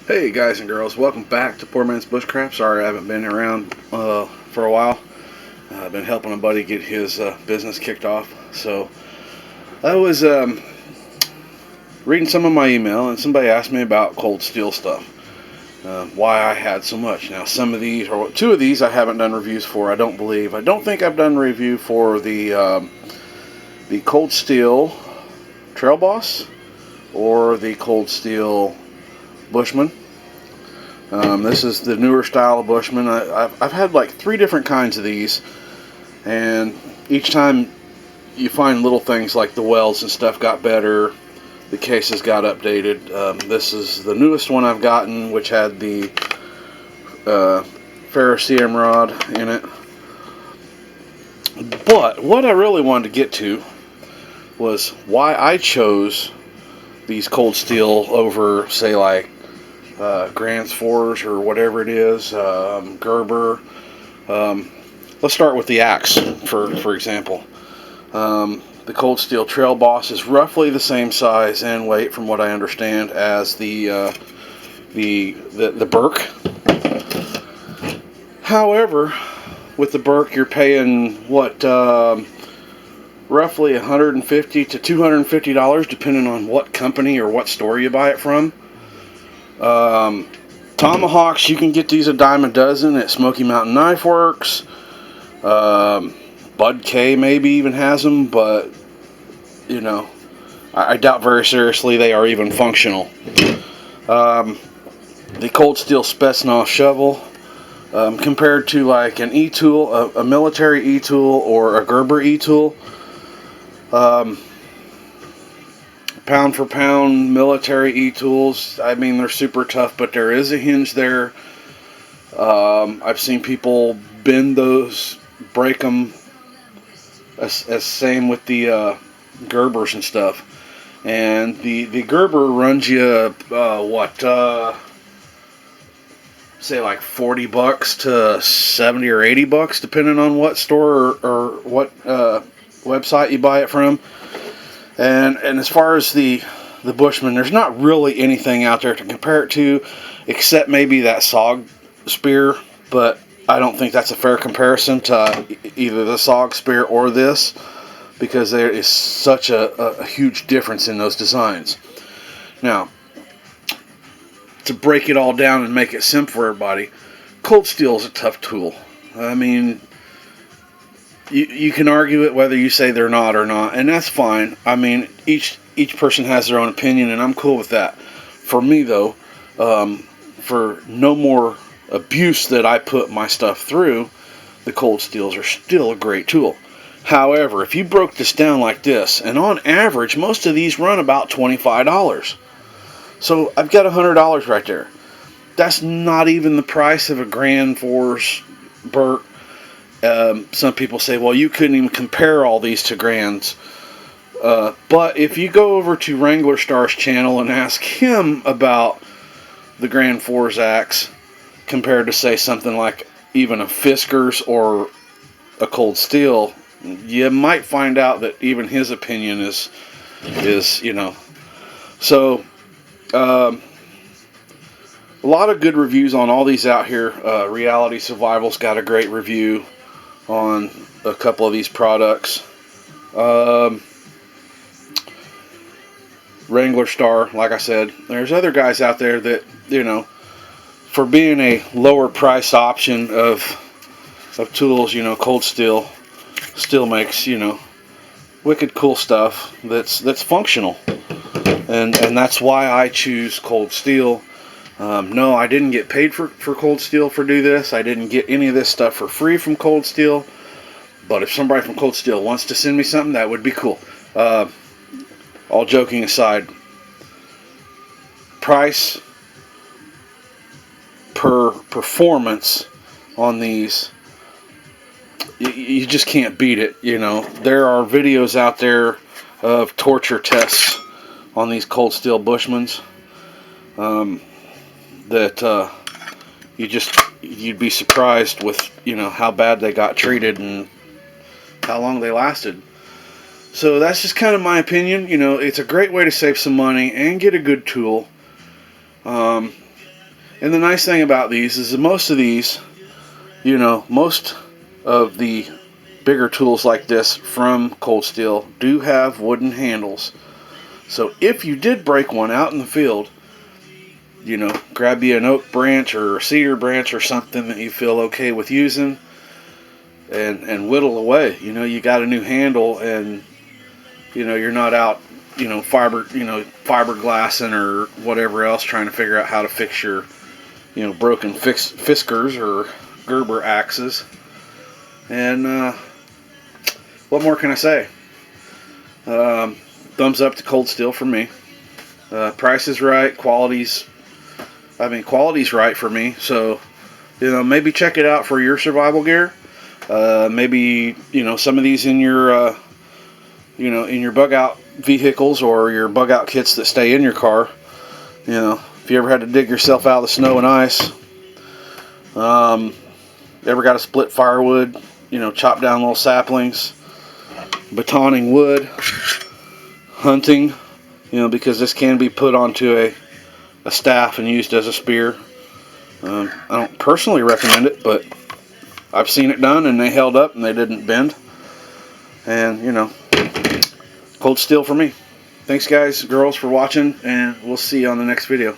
Hey guys and girls, welcome back to Poormans Bushcraft. Sorry I haven't been around for a while. I've been helping a buddy get his business kicked off. So I was reading some of my email and somebody asked me about cold steel stuff. Why I had so much. Now some of these, or two of these I haven't done reviews for, I don't believe. I don't think I've done a review for the cold steel Trail Boss or the cold steel Bushman. This is the newer style of Bushman. I've had like 3 different kinds of these, and each time you find little things like the welds and stuff got better, the cases got updated. This is the newest one I've gotten, which had the ferrocerium rod in it. But what I really wanted to get to was why I chose these cold steel over, say, like Grants 4s or whatever it is, Gerber. Let's start with the axe, for example. The cold steel Trail Boss is roughly the same size and weight, from what I understand, as the Burke. However, with the Burke, you're paying what, roughly $150 to $250, depending on what company or what store you buy it from. Tomahawks, you can get these a dime a dozen at Smoky Mountain Knife Works. Bud K maybe even has them, but you know, I doubt very seriously they are even functional. The cold steel Spetsnaz shovel, compared to like an e-tool, a military e-tool or a Gerber e-tool, pound for pound military e-tools, I mean, they're super tough, but there is a hinge there. I've seen people bend those, break them, as same with the Gerbers and stuff. And the Gerber runs you say like $40 to $70 or $80, depending on what store or what website you buy it from. And as far as the Bushman, there's not really anything out there to compare it to, except maybe that SOG spear. But I don't think that's a fair comparison to either the SOG spear or this, because there is such a huge difference in those designs. Now, to break it all down and make it simple for everybody, cold steel is a tough tool. I mean, you can argue it whether you say they're not or not, and that's fine. I mean, each person has their own opinion, and I'm cool with that. For me, though, for no more abuse that I put my stuff through, the cold steels are still a great tool. However, if you broke this down like this, and on average, most of these run about $25. So I've got $100 right there. That's not even the price of a Grand Force Burke. Some people say, well, you couldn't even compare all these to Grands. But if you go over to Wrangler Star's channel and ask him about the Grand Force axe compared to, say, something like even a Fisker's or a cold steel, you might find out that even his opinion is you know. So a lot of good reviews on all these out here. Reality Survival's got a great review on a couple of these products. Wrangler Star, like I said, there's other guys out there that, you know, for being a lower price option of tools, you know, cold steel still makes, you know, wicked cool stuff that's functional, and that's why I choose cold steel. No, I didn't get paid for cold steel for do this. I didn't get any of this stuff for free from cold steel. But if somebody from cold steel wants to send me something, that would be cool. All joking aside, price per performance on these, you just can't beat it. You know, there are videos out there of torture tests on these cold steel Bushmans. That you'd be surprised with, you know, how bad they got treated and how long they lasted. So that's just kind of my opinion. You know, it's a great way to save some money and get a good tool. And the nice thing about these is that most of these, most of the bigger tools like this from Cold Steel do have wooden handles. So if you did break one out in the field, grab you an oak branch or a cedar branch or something that you feel okay with using, and whittle away. You got a new handle, and you're not out fiberglassing or whatever else trying to figure out how to fix your broken Fiskars or Gerber axes. And what more can I say? Thumbs up to Cold Steel for me. Price is right, quality's right for me. So maybe check it out for your survival gear. Maybe some of these in your in your bug out vehicles or your bug out kits that stay in your car. If you ever had to dig yourself out of the snow and ice, ever got to split firewood, chop down little saplings, batoning wood, hunting, because this can be put onto a staff and used as a spear. I don't personally recommend it, but I've seen it done and they held up and they didn't bend. And Cold Steel for me. Thanks guys, girls, for watching, and we'll see you on the next video.